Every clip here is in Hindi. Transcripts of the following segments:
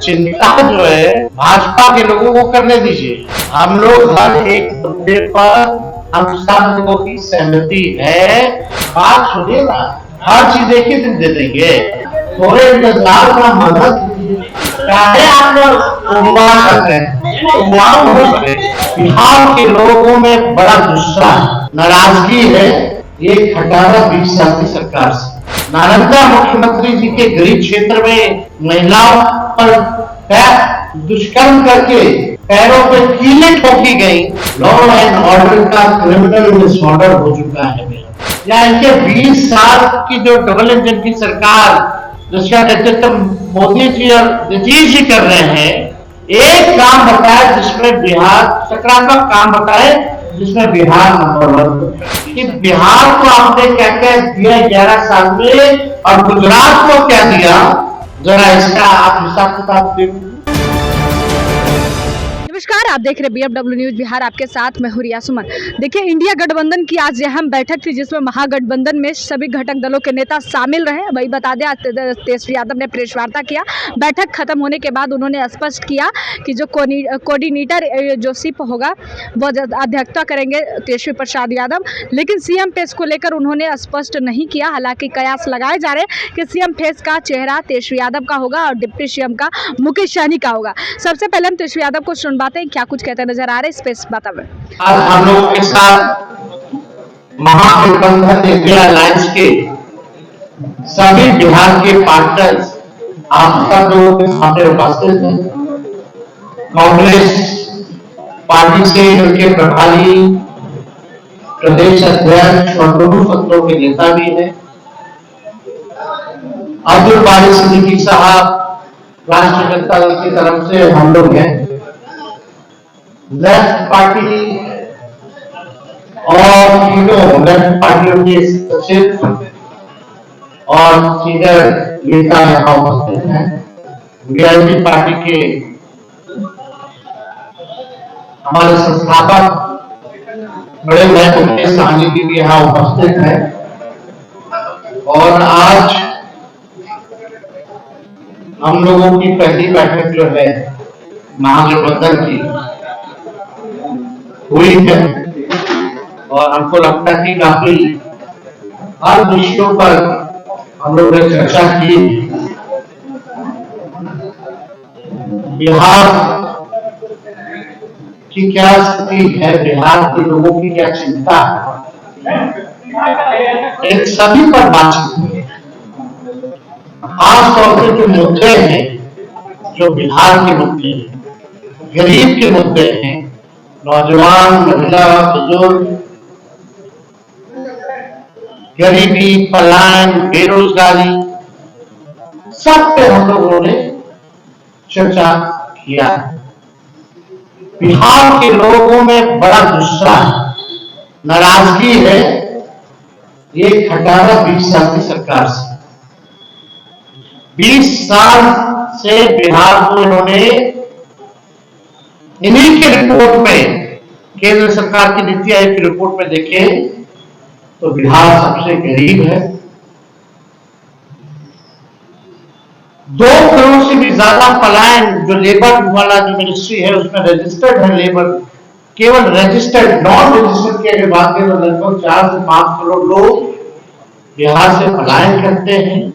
चिंता जो है भाजपा के लोगों को करने दीजिए। हम लोग हर एक मुद्दे पर हम सब लोगों की सहमति है। बात सुनिए ना, हर चीज एक ही दिन दे देंगे, थोड़े इंतजार का मदद चाहे आप लोग उम्मीद करते हैं। बिहार के लोगों में बड़ा गुस्सा नाराजगी है ये 18-20 साल की सरकार से। नालंदा मुख्यमंत्री जी के गरीब क्षेत्र में महिलाओं पर दुष्कर्म करके पैरों पे कीलें ठोकी गई। लॉ एंड ऑर्डर का क्रिमिनल डिसऑर्डर हो चुका है। या इनके 20 साल की जो डबल इंजन की सरकार जिसका नेतृत्व मोदी जी और नीतीश जी कर रहे हैं, एक काम बताए जिसमें बिहार सकारात्मक काम बताए जिसमें बिहार नंबर 1 कि बिहार को आपने क्या क्या दिया 11 साल में और गुजरात को क्या दिया, जरा इसका आप हिसाब किताब देखिए। नमस्कार, आप देख रहे BFW न्यूज बिहार, आपके साथ मैं हूं रिया सुमन। देखिए, इंडिया गठबंधन की आज अहम बैठक थी जिसमें महागठबंधन में सभी घटक दलों के नेता शामिल रहे। वही बता दें, आज तेजस्वी यादव ने प्रेस वार्ता किया। बैठक खत्म होने के बाद उन्होंने स्पष्ट किया कि जो कोऑर्डिनेटर जो सिप होगा वो अध्यक्षता करेंगे तेजस्वी प्रसाद यादव, लेकिन सीएम फेस को लेकर उन्होंने स्पष्ट नहीं किया। हालांकि कयास लगाए जा रहे हैं कि सीएम फेस का चेहरा तेजस्वी यादव का होगा और डिप्टी सीएम का मुकेश सहनी का होगा। सबसे पहले हम तेजस्वी यादव को सुनवाते हैं, क्या कुछ कहते नजर आ रहे हैं स्पेस बतावे। आज हम लोगों के साथ महागठबंधन इंडिया अलायंस के सभी बिहार के पार्टनर्स आप सब लोगों के सामने उपस्थित हैं। कांग्रेस पार्टी से उनके प्रभारी प्रदेश अध्यक्ष और दोनों सत्रों के नेता भी हैं। अब्दुल बारी सिद्दीकी साहब राष्ट्रीय जनता दल की तरफ से हम लोग हैं। लेफ्ट पार्टी और लेफ्ट पार्टियों के सचिव और सीनियर नेता यहाँ उपस्थित हैं। वीआईपी पार्टी के हमारे संस्थापक बड़े भाई मुकेश सहनी जी भी यहाँ उपस्थित हैं। और आज हम लोगों की पहली बैठक जो है महागठबंधन की हुई है और हमको लगता है कि काफी हर विषयों पर हम लोग ने चर्चा की। बिहार की क्या स्थिति है, बिहार के लोगों की क्या चिंता है, इन सभी पर बातचीत हुई। खासतौर पे जो मुद्दे हैं, जो बिहार के मुद्दे हैं, गरीब के मुद्दे हैं, नौजवान, महिला, बुजुर्ग, गरीबी, पलायन, बेरोजगारी, सब पे हम लोगों ने चर्चा किया। बिहार के लोगों में बड़ा गुस्सा है, नाराजगी है ये 18-20 साल की सरकार से। 20 साल से बिहार को इन्होंने इन्हीं की रिपोर्ट में, केंद्र सरकार की नीति आयोग की रिपोर्ट में देखें तो बिहार सबसे गरीब है। 2 करोड़ से भी ज्यादा पलायन, जो लेबर वाला जो मिनिस्ट्री है उसमें रजिस्टर्ड है लेबर, केवल रजिस्टर्ड, नॉन रजिस्टर्ड की अगर बात करें तो लगभग 4 से 5 करोड़ लोग बिहार से पलायन करते हैं।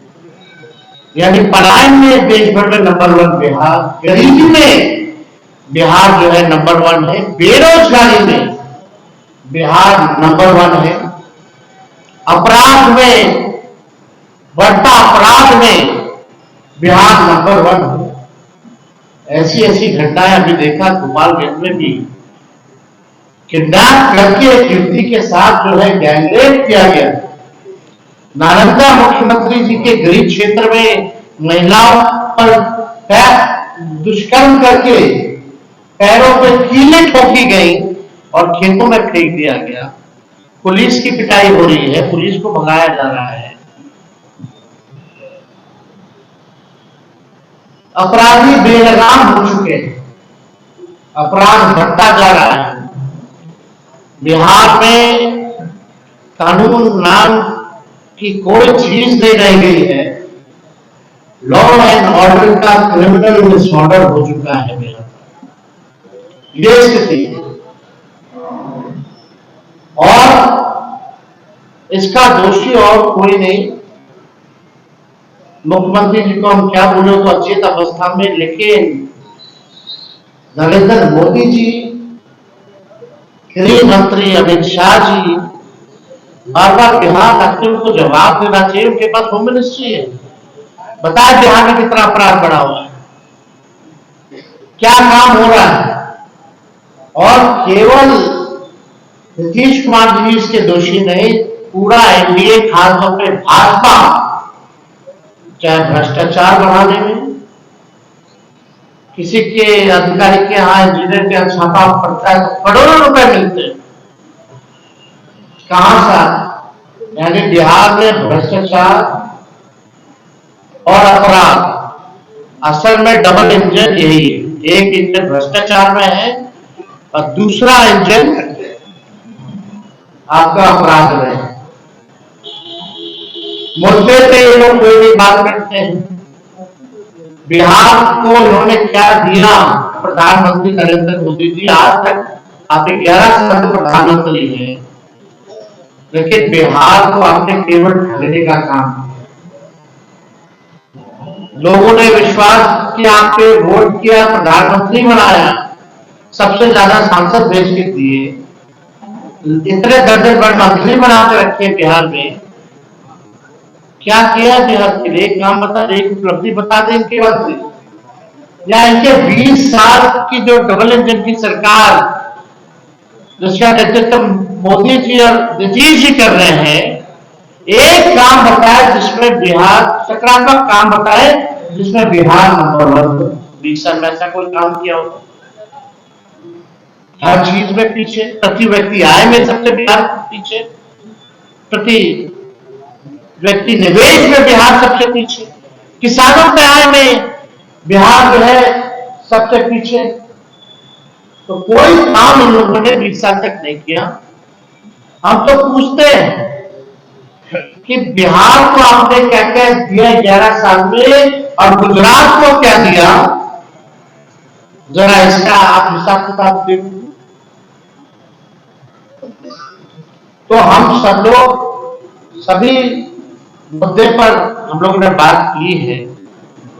यानी पलायन में देश भर में नंबर 1 बिहार, गरीबी में बिहार जो है नंबर 1 है, बेरोजगारी में बिहार नंबर 1 है, अपराध में, बढ़ता अपराध में बिहार नंबर 1 है। ऐसी ऐसी घटनाएं अभी देखा गोपालगंज में भी, किडनैप करके एक युवती के साथ जो है गैंगरेप किया गया। नालंदा मुख्यमंत्री जी के गरीब क्षेत्र में महिलाओं पर दुष्कर्म करके पैरों पे कीलें ठोकी गई और खेतों में फेंक दिया गया। पुलिस की पिटाई हो रही है, पुलिस को भगाया जा रहा है, अपराधी बेलगाम हो चुके हैं, अपराध बढ़ता जा रहा है। बिहार में कानून नाम की कोई चीज नहीं रह गई है। लॉ एंड ऑर्डर का क्रिमिनल डिसऑर्डर हो चुका है मेरा, ये स्थिति है। और इसका दोषी और कोई नहीं, मुख्यमंत्री जी को हम क्या बोले तो अचेत अवस्था में, लेकिन नरेंद्र मोदी जी, गृह मंत्री अमित शाह जी बार बार बिहार रखते उनको जवाब देना चाहिए। उनके पास होम मिनिस्ट्री है, बताए बिहार में कितना अपराध बढ़ा हुआ है, क्या काम हो रहा है। और केवल नीतीश कुमार जी इसके दोषी नहीं, पूरा एनडीए, खासतौर पर भाजपा, चाहे भ्रष्टाचार बढ़ाने में, किसी के अधिकारी के यहाँ इंजीनियर के यहाँ छापा पड़ता है तो करोड़ों रुपए मिलते हैं, कहां से? यानी बिहार में भ्रष्टाचार और अपराध असल में डबल इंजन यही है। एक इंजन भ्रष्टाचार में है और दूसरा इंजन आपका अपराध में है। मुद्दे पे ये लोग कोई भी बात करते हैं। बिहार को उन्होंने क्या दिया प्रधानमंत्री नरेंद्र मोदी जी? आज तक आप 11 साल प्रधानमंत्री हैं, लेकिन बिहार को आपने केवल ठगने का काम किया। लोगों ने विश्वास किया, आप पे वोट किया, प्रधानमंत्री बनाया, सबसे ज्यादा सांसद भेज के दिए, इतने दर्जन बड़े मंत्री बना के रखे बिहार में। क्या किया बिहार के लिए? काम बता दे, एक उपलब्धि बता दे इनके मंत्री, या इनके 20 साल की जो डबल इंजन की सरकार जिसका नेतृत्व मोदी जी और नीतीश जी कर रहे हैं, एक काम बताए जिसमें बिहार, सकारात्मक काम बताए जिसमें बिहार नंबर 1। 20 साल में ऐसा कोई काम किया हो? हर चीज में पीछे, प्रति व्यक्ति आय में सबसे बिहार पीछे, प्रति व्यक्ति निवेश में बिहार सबसे पीछे, किसानों के आय में बिहार जो है सबसे पीछे। तो कोई काम इन लोगों ने 20 साल तक नहीं किया। हम तो पूछते हैं कि बिहार को आपने क्या क्या दिया 11 साल में और गुजरात को क्या दिया, जरा इसका आप हिसाब किताब देखिए। तो हम सब लोग सभी मुद्दे पर हम लोगों ने बात की है।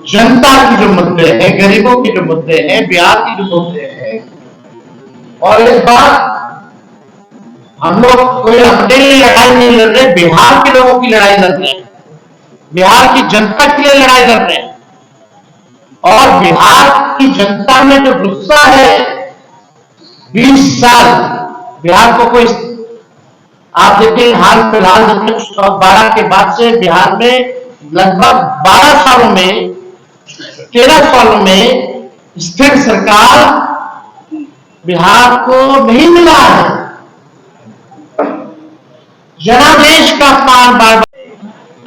जनता की जो मुद्दे हैं, गरीबों के जो मुद्दे हैं, बिहार की जो मुद्दे हैं, और इस बार हम लोग कोई अपने लिए लड़ाई नहीं लड़ रहे, बिहार के लोगों की लड़ाई लड़ रहे हैं, बिहार की जनता के लिए लड़ाई लड़ रहे हैं। और बिहार की जनता में जो गुस्सा है, 20 साल बिहार को कोई, आप देखिए हाल फिलहाल 2012 के बाद से बिहार में लगभग 12 सालों में, 13 सालों में स्थिर सरकार बिहार को नहीं मिला है। जनादेश का अपमान बार बार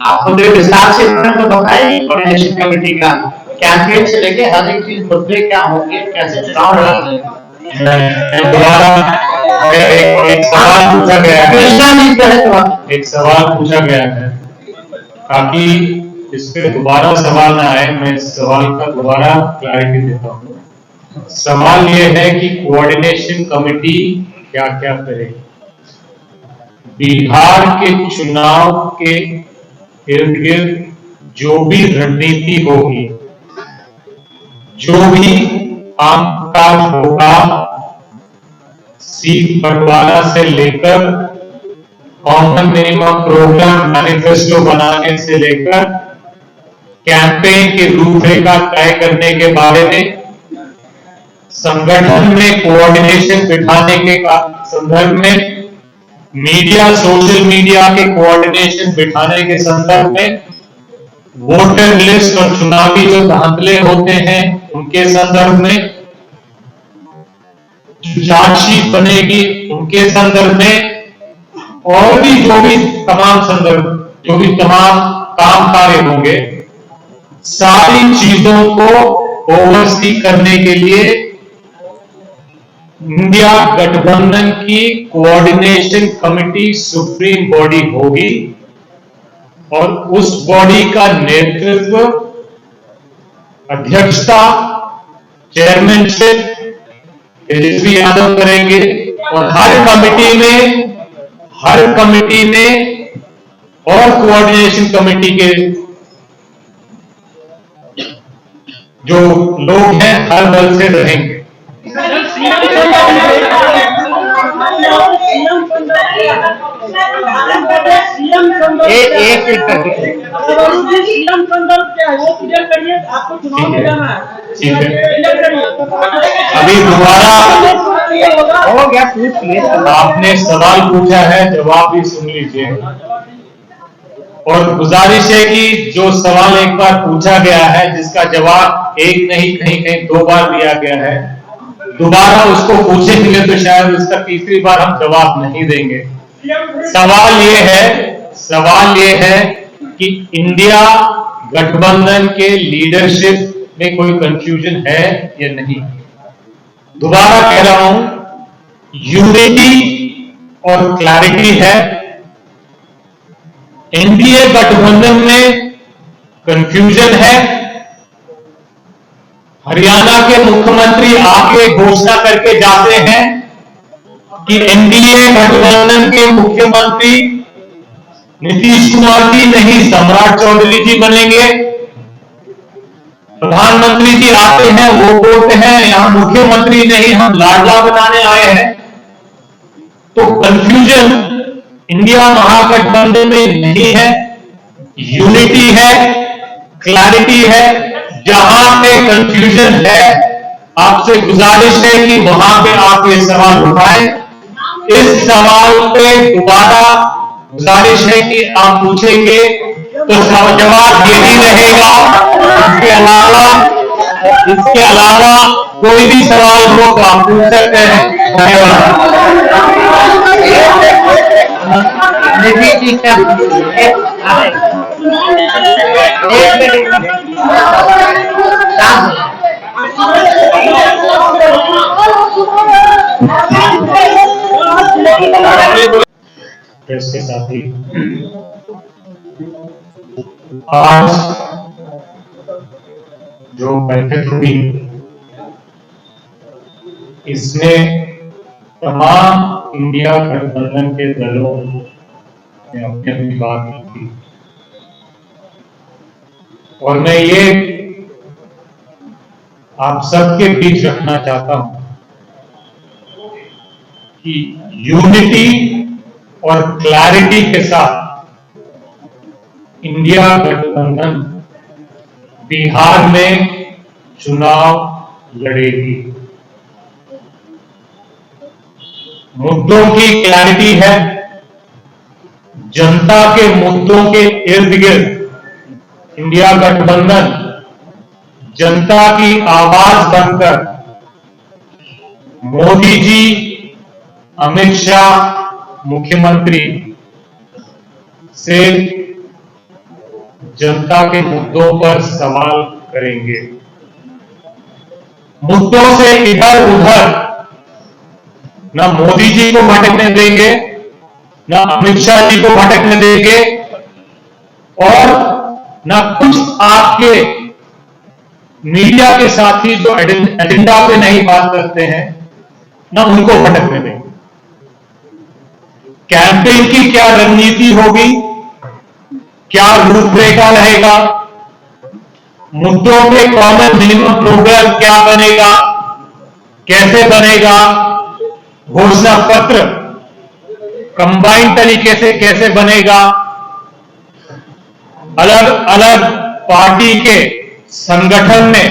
आपको विस्तार से तो बताएं, कोऑर्डिनेशन कमेटी का कैंपेन से लेके हर एक चीज, मुद्दे क्या होंगे, कैसे चुनाव लड़ेंगे। एक सवाल पूछा गया है, एक सवाल पूछा गया है, ताकि इस पे दोबारा सवाल ना आए, मैं इस सवाल का दोबारा क्लैरिटी देता हूँ। सवाल ये है कि कोऑर्डिनेशन कमेटी क्या क्या करेगी। बिहार के चुनाव के इर्द गिर्द जो भी रणनीति होगी, जो भी कामकाज होगा, सीट बंटवारा से लेकर कॉमन मिनिमम प्रोग्राम मैनिफेस्टो बनाने से लेकर कैंपेन की रूपरेखा तय करने के बारे में, संगठन में कोऑर्डिनेशन बिठाने के संदर्भ में, मीडिया, सोशल मीडिया के कोऑर्डिनेशन बिठाने के संदर्भ में, वोटर लिस्ट और चुनावी जो धांधले होते हैं उनके संदर्भ में, चार्जशीट बनेगी उनके संदर्भ में, और भी जो भी तमाम संदर्भ, जो भी तमाम काम कार्य होंगे, सारी चीजों को ओवरसी करने के लिए इंडिया गठबंधन की कोऑर्डिनेशन कमेटी सुप्रीम बॉडी होगी और उस बॉडी का नेतृत्व अध्यक्षता, चेयरमैनशिप तेजस्वी यादव करेंगे और हर कमेटी में और कोऑर्डिनेशन कमेटी के जो लोग हैं हर दल से रहेंगे। एक सीएम संदर्भ क्या है वो क्लियर करिए, आपको चुनाव में जाना है। ठीक है, अभी दोबारा हो गया, पूछिए। आपने सवाल पूछा है, जवाब भी सुन लीजिए। और गुजारिश है कि जो सवाल एक बार पूछा गया है, जिसका जवाब एक नहीं कहीं 2 बार दिया गया है, दोबारा उसको पूछेंगे तो शायद उसका तीसरी बार हम जवाब नहीं देंगे। सवाल ये है कि इंडिया गठबंधन के लीडरशिप में कोई कंफ्यूजन है या नहीं। दोबारा कह रहा हूं, यूनिटी और क्लैरिटी है। एनडीए गठबंधन में कंफ्यूजन है। हरियाणा के मुख्यमंत्री आके घोषणा करके जाते हैं कि एनडीए गठबंधन के मुख्यमंत्री नीतीश कुमार जी नहीं, सम्राट चौधरी जी बनेंगे। प्रधानमंत्री जी आते हैं, वो बोलते हैं यहां मुख्यमंत्री नहीं, हम लाडला बनाने आए हैं। तो कंफ्यूजन इंडिया महागठबंधन में नहीं है, यूनिटी है, क्लैरिटी है। जहां पे कंफ्यूजन है, आपसे गुजारिश है कि वहां पे आप ये सवाल उठाएं। इस सवाल पे दोबारा गुजारिश है कि आप पूछेंगे तो जवाब यही रहेगा। इसके अलावा कोई भी सवाल हो तो आप पूछ सकते हैं। धन्यवाद। प्रेस के साथी, आज जो बैठक हुई इसमें तमाम इंडिया गठबंधन के दलों ने अपनी अपनी बात की और मैं ये आप सबके बीच रखना चाहता हूं कि यूनिटी और क्लैरिटी के साथ इंडिया गठबंधन बिहार में चुनाव लड़ेगी। मुद्दों की क्लैरिटी है। जनता के मुद्दों के इर्द गिर्द इंडिया गठबंधन जनता की आवाज बनकर मोदी जी, अमित शाह मुख्यमंत्री से जनता के मुद्दों पर सवाल करेंगे। मुद्दों से इधर उधर न मोदी जी को भटकने देंगे, न अमित शाह जी को भटकने देंगे और न कुछ आपके मीडिया के साथी जो एजेंडा पे नहीं बात करते हैं न उनको भटकने देंगे। कैंपेन की क्या रणनीति होगी, क्या रूपरेखा रहेगा, मुद्दों पे कॉमन मिनिमम प्रोग्राम क्या बनेगा, कैसे बनेगा, घोषणा पत्र कंबाइंड तरीके से कैसे बनेगा, अलग अलग पार्टी के संगठन में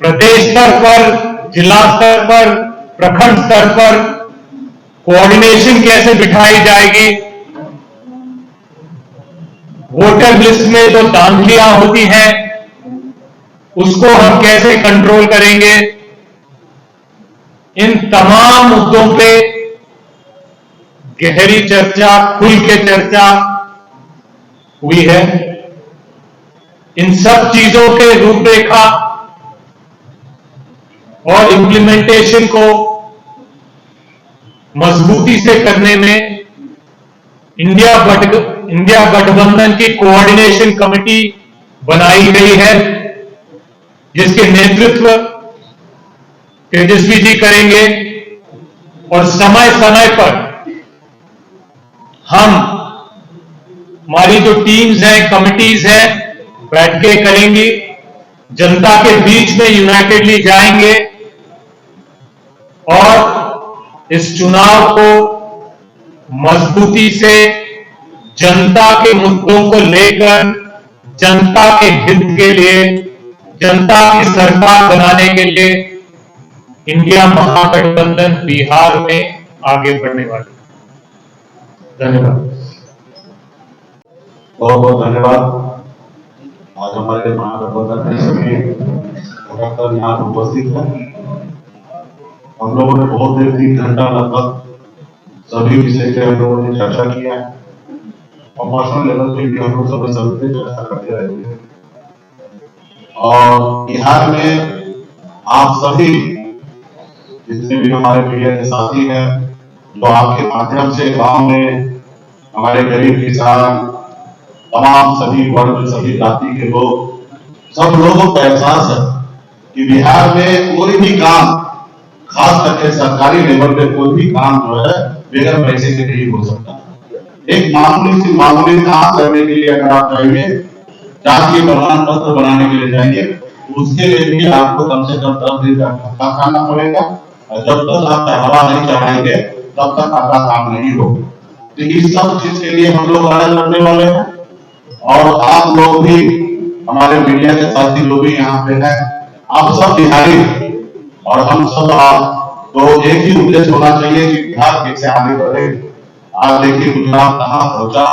प्रदेश स्तर पर, जिला स्तर पर, प्रखंड स्तर पर कोऑर्डिनेशन कैसे बिठाई जाएगी, वोटर लिस्ट में जो धांधलियां होती हैं उसको हम कैसे कंट्रोल करेंगे। इन तमाम मुद्दों पे गहरी चर्चा, खुल के चर्चा हुई है। इन सब चीजों के रूपरेखा और इम्प्लीमेंटेशन को मजबूती से करने में इंडिया गठबंधन की कोऑर्डिनेशन कमेटी बनाई गई है। जिसके नेतृत्व तेजस्वी जी करेंगे और समय समय पर हम हमारी जो टीम्स हैं, कमिटीज हैं, बैठकें करेंगी, जनता के बीच में यूनाइटेडली जाएंगे और इस चुनाव को मजबूती से जनता के मुद्दों को लेकर, जनता के हित के लिए, जनता की सरकार बनाने के लिए इंडिया महागठबंधन बिहार में आगे बढ़ने वाली। धन्यवाद। बहुत बहुत धन्यवाद। आज हमारे महागठबंधन के सभी कार्यकर्ता यहाँ पर उपस्थित हैं। हम लोगों ने बहुत देर 3 घंटा लगभग सभी विषय पे हम लोगों ने चर्चा किया है और पर्सनल लेवल पे भी हम लोग सब सबसे चर्चा करते रहते हैं। और बिहार में आप सभी जितने भी हमारे मीडिया के साथी हैं, जो आपके माध्यम से गांव में हमारे गरीब किसान, तमाम सभी वर्ग, सभी जाति के लोग, सब लोगों को एहसास है कि बिहार में कोई भी काम, खास करके सरकारी लेवल पे कोई भी काम जो है बगैर पैसे के नहीं हो सकता। एक मामूली काम करने के लिए अगर आप जाएंगे, जातीय प्रमाण पत्र बनाने के लिए जाएंगे, उसके लिए भी आपको कम से कम 10 दिन का धक्का खाना पड़ेगा और जब तक आप हवा नहीं चढ़ाएंगे तब तक आपका काम नहीं होगा। तो इस सब चीज के लिए हम लोग लड़ाई लड़ने वाले हैं और आप लोग भी, हमारे मीडिया के साथी लोग भी यहाँ पे हैं। आप सब बिहारी और हम सब तो एक ही उद्देश्य होना चाहिए कि बिहार कैसे आगे बढ़े। आज देखिए गुजरात कहाँ पहुंचा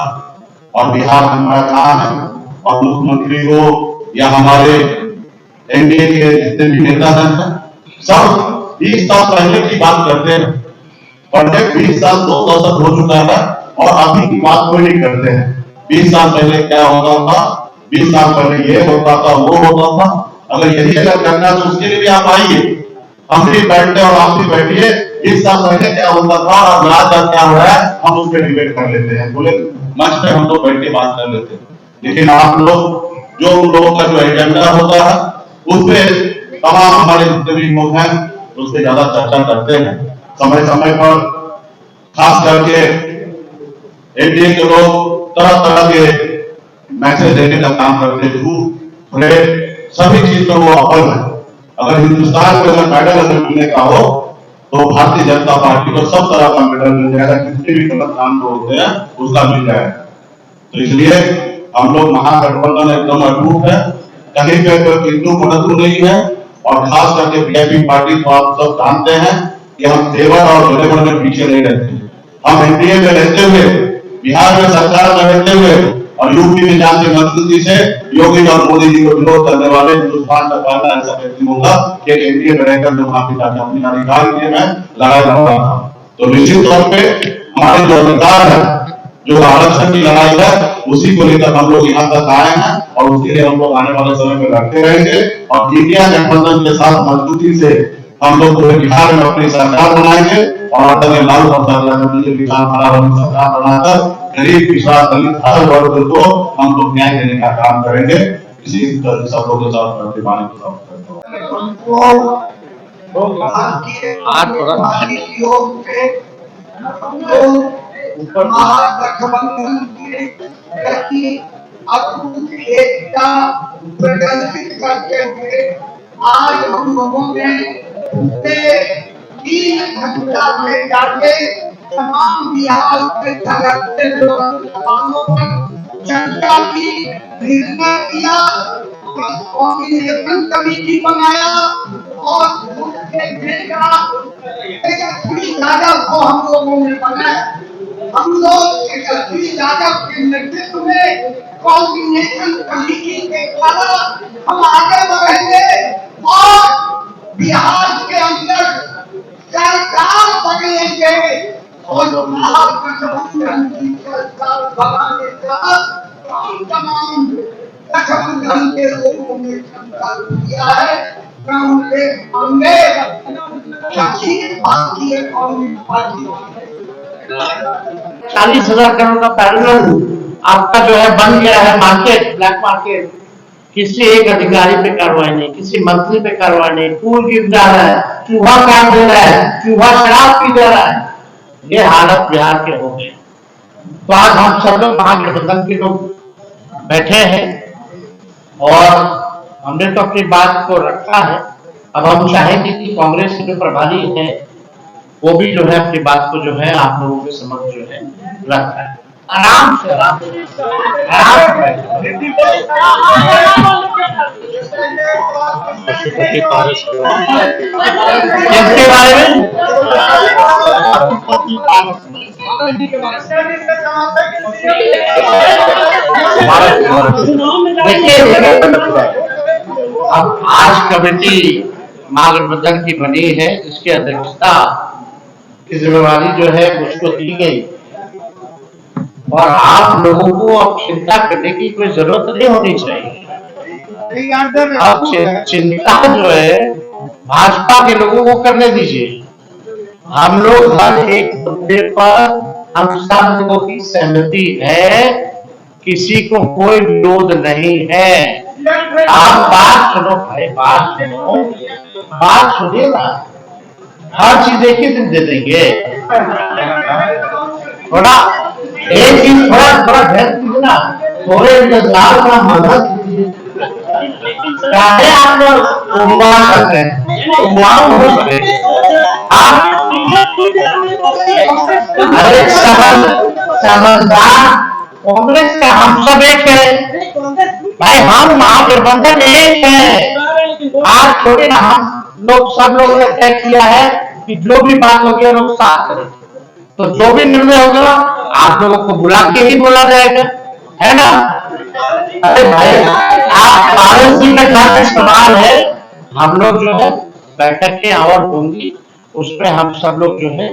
और बिहार हमारा कहाँ है, और मुख्यमंत्री हो या हमारे एनडीए के जितने भी नेता हैं, सब 20 साल पहले की बात करते हैं। पर 20 साल 2 साल हो चुका है और अभी की बात कोई नहीं करते हैं। 20 साल पहले क्या होता था, 20 साल पहले ये होता था, वो होता था। अगर यही अगर करना तो उसके लिए भी आप आइए, हम भी बैठते और आप भी बैठिए। 20 साल पहले क्या होता था और आज क्या हो रहा है, हम उस पर डिबेट कर लेते हैं, बोले मंच पे हम लोग बैठ के बात कर लेते हैं। लेकिन आप लोग, जो उन लोगों का जो एजेंडा होता है उसपे तमाम हमारे जितने भी लोग हैं उस पर ज्यादा चर्चा करते हैं। समय समय पर खास करके एनडीए के लोग तरह तरह के मैसेज देने का काम करते हैं, झूठ सभी चीज में वो अव्वल है। अगर हिंदुस्तान में अगर मेडल अगर मिलने का हो तो भारतीय जनता पार्टी को सब तरह का मेडल मिल जाएगा, जितने भी गलत काम होते हैं उसका मिल जाएगा। तो इसलिए हम लोग महागठबंधन एकदम अटूट है, कहीं पे कोई हिंदू मजदूर नहीं है। और खास करके वीआईपी पार्टी को आप सब जानते हैं कि हम तेवर और गलेवर में पीछे नहीं रहते। हम एनडीए में रहते हुए, बिहार में सरकार में रहते हुए और यूपी में जाके मजबूती से योगी और मोदी जी को विरोध करने वाले हिंदुस्तान का पहला ऐसा व्यक्ति होगा कि एनडीए में रहकर जो वहां पे जाकर अपने अधिकार के लिए मैं लड़ाई लड़ रहा था। तो निश्चित तौर पे हमारे जो अधिकार है, जो आरक्षण की लड़ाई है, उसी को लेकर हम लोग यहाँ तक आए हैं और उसके लिए हम लोग आने वाले समय में लड़ते रहेंगे। और इंडिया गठबंधन के साथ मजबूती से हम लोग पूरे बिहार में अपनी सरकार बनाएंगे और आदरणीय लालू प्रसाद जी के हमारा सरकार बनाकर गरीब किसान दलित हर वर्ग को हम लोग न्याय देने का काम करेंगे। इसी सब लोगों के साथ प्रतिमानी को महागठबंधन की अद्भुत एकता प्रदर्शित करते हुए आज हम लोगों ने 3 घंटा में जाके तमाम बिहार के धरते चर्चा की, निर्णय किया, कॉम्बिनेशन कमेटी बनाया और यादव को हम लोगों ने बनाया। हम लोग तेजस्वी यादव के नेतृत्व में कॉम्बिनेशन कमेटी के द्वारा हम आगे बढ़ेंगे और बिहार के अंदर सरकार बनेंगे और महागठबंधन की सरकार बनाने का हम तमाम गठबंधन के लोगों ने संकल्प किया है। मैं उनके अंगे भारतीय कम्युनिस्ट पार्टी 40,000 करोड़ का पैरेलल आपका जो है बन गया है मार्केट, ब्लैक मार्केट, किसी एक अधिकारी पे कार्रवाई नहीं, किसी मंत्री पे कार्रवाई नहीं, पुल गिर जा रहा है, चूहा काट दे रहा है, चूहा शराब पी दे रहा है, ये हालत बिहार के हो गए। तो आज हम सब लोग महागठबंधन के लोग बैठे हैं और हमने तो अपनी बात को रखा है। अब हम चाहेंगे कि कांग्रेस के जो प्रभारी हैं वो भी जो है अपनी बात को जो है आप लोगों के समक्ष जो है रखा है। आराम से इसके बारे में देखिए, अब आज कमेटी महागठबंधन की बनी है, इसकी अध्यक्षता की जिम्मेवारी जो है मुझको दी गई और आप लोगों को अब चिंता करने की कोई जरूरत नहीं होनी चाहिए। अब चिंता जो है भाजपा के लोगों को करने दीजिए। हम लोग हर एक मुद्दे पर हम सब लोगों की सहमति है, किसी को कोई विरोध नहीं है। आप बात सुनो भाई, बात सुनिए ना, हर चीज एक ही दिन दे देंगे। थोड़ा एक चीज थोड़ा ध्यान दीजिए ना, थोड़े इंतजार का मदद कीजिए। चाहे आप लोग उम्मीद करते हैं, अरे समझदार कांग्रेस का हम सब एक है भाई, हम महागठबंधन एक है। आज थोड़ी ना हम लोग सब लोगों ने तय किया है कि जो भी बात होगी हम लोग साथ करें, तो जो भी निर्णय होगा आप लोगों को बुला के ही बोला जाएगा, है ना? अरे भाई, आप भारत जी का जहाँ सवाल है, हम लोग जो है बैठकें और होंगी, उसमें हम सब लोग जो है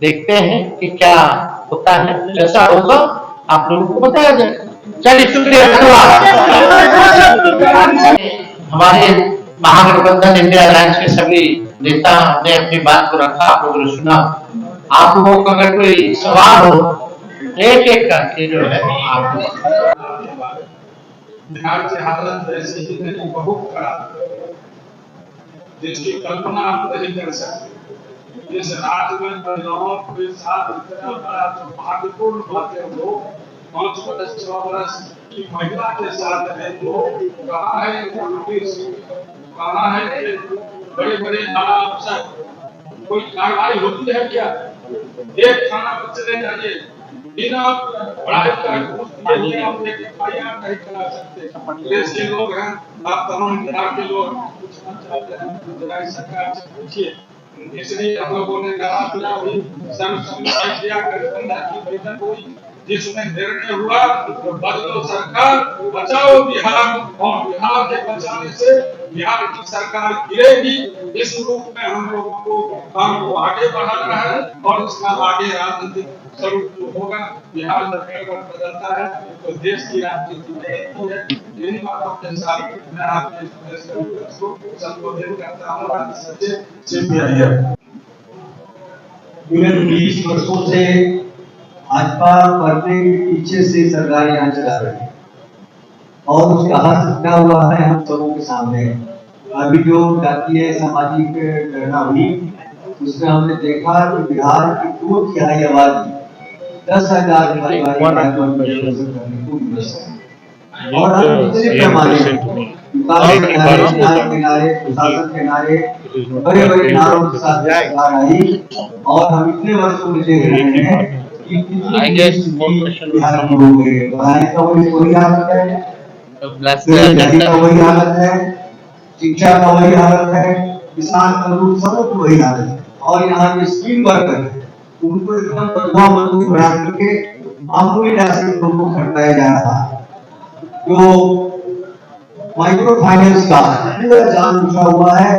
देखते हैं कि क्या होता है। जैसा होगा आप लोगों को बताया जाएगा। चलिए, शुक्रिया, धन्यवाद। हमारे महागठबंधन इंडिया अलायंस के सभी नेता ने अपनी बात को रखा, आप लोगों ने सुना। आप लोगों का अगर कोई सवाल हो एक एक करके जो है आप बिहार की हालत ऐसी ही बहुत खराब, जिसकी कल्पना आप नहीं कर सकते। इस राज्य में महिलाओं के साथ इतना बड़ा दुर्भाग्यपूर्ण बातें हो, 5 वर्ष 6 वर्ष की महिला के साथ है, तो कहा है पुलिस, कहा है कि बड़े बड़े थाना अफसर, कोई कार्रवाई होती है क्या? एक थाना पर चले जाइए, बिना पढ़ाई का घूस दिए आप एक एफआईआर नहीं करा सकते। देश के लोग हैं, आप तमाम बिहार के लोग पूछना चाहते हैं, तो सरकार से पूछिए। इसलिए हम लोगों ने कहा कि सर्वसम्मति किया गठबंधन की बैठक हुई, जिसमें निर्णय हुआ तो बदलो सरकार, बचाओ बिहार, और बिहार के बचाने से बिहार की सरकार गिरेगी। इस रूप में हम लोगों को काम को आगे बढ़ाना है और इसका आगे राजनीतिक स्वरूप जो होगा, बिहार सरकार का बदलता है तो देश की राजनीति बदलती है। इन बातों के साथ मैं आपके संबोधित करता हूँ। सच्चे विगत 20 वर्षों से भाजपा पर्दे के पीछे से सरकार यहाँ चला रही है और उसका हस्त क्या हुआ है हम सबों के सामने। अभी जो जातीय सामाजिक गणना हुई उसमें हमने देखा कि बिहार की 2/3 आबादी 10,000 करने को और हम दूसरे पैमाने प्रशासन के नारे बड़े बड़े नारों के साथ सरकार आई और हम इतने वर्षों में देख रहे हैं कि बिहार की हो गई है। पढ़ाई का वही हालत है, का वही हालत है, शिक्षा का वही हालत है, किसान मजदूर सबको वही हालत है। और यहाँ जो स्कीम वर्कर है उनको एकदम बदवा मजदूर बना करके मामूली राशि उनको खर्चाया जा रहा है। जो माइक्रो फाइनेंस का पूरा जान उठा हुआ है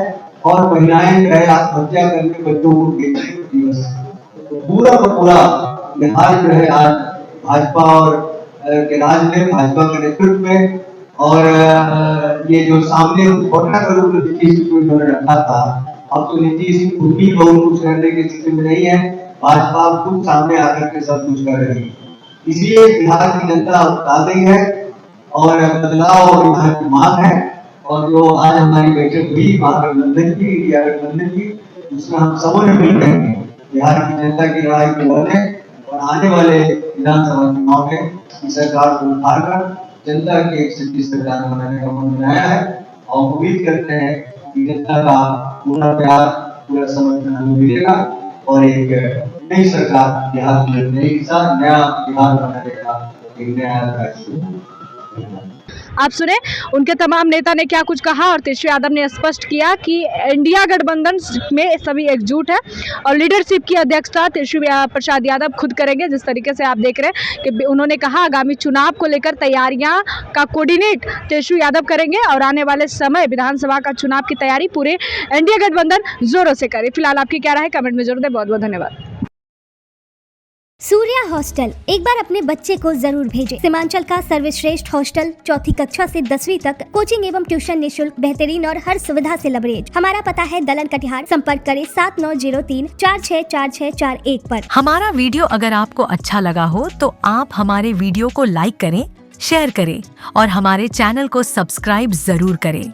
और महिलाएं गए आत्महत्या करके बच्चों को बेचने दिवस पूरा का पूरा बिहार जो है आज भाजपा और के राज में, भाजपा के नेतृत्व में, और ये जो सामने घोषणा करूँ नीतीश को इन्होंने रखा था, अब तो नीतीश खुद भी बहुत कुछ करने की स्थिति में नहीं है, भाजपा खुद सामने आकर के सब कुछ कर रही है। इसलिए बिहार की जनता बता गई है और बदलाव यहाँ की मांग है। और जो आज हमारी बैठक हुई महागठबंधन की, इंडिया गठबंधन की, उसमें हम सबों ने मिलकर बिहार की जनता की लड़ाई को लड़ने और आने वाले विधानसभा चुनाव में इस सरकार को उठाकर जनता की एक सच्ची सरकार बनाने का मन बनाया है। और उम्मीद करते हैं कि जनता का पूरा प्यार, पूरा समर्थन हमें मिलेगा और एक नई सरकार बिहार की नई दिशा, नया बिहार बनाने का एक नया राज्य। आप सुने उनके तमाम नेता ने क्या कुछ कहा और तेजस्वी यादव ने स्पष्ट किया कि इंडिया गठबंधन में सभी एकजुट है और लीडरशिप की अध्यक्षता तेजस्वी प्रसाद यादव खुद करेंगे। जिस तरीके से आप देख रहे हैं कि उन्होंने कहा आगामी चुनाव को लेकर तैयारियां का कोऑर्डिनेट तेजस्वी यादव करेंगे और आने वाले समय विधानसभा का चुनाव की तैयारी पूरे इंडिया गठबंधन जोरों से करे। फिलहाल आपकी क्या राय है कमेंट में जरूर दें। बहुत बहुत धन्यवाद। सूर्या हॉस्टल एक बार अपने बच्चे को जरूर भेजें। सीमांचल का सर्वश्रेष्ठ हॉस्टल 4ठी कक्षा से 10वीं तक कोचिंग एवं ट्यूशन निःशुल्क, बेहतरीन और हर सुविधा से लबरेज। हमारा पता है दलन कटिहार। संपर्क करें 7903464641 पर। हमारा वीडियो अगर आपको अच्छा लगा हो तो आप हमारे वीडियो को लाइक करें, शेयर करें और हमारे चैनल को सब्सक्राइब जरूर करें।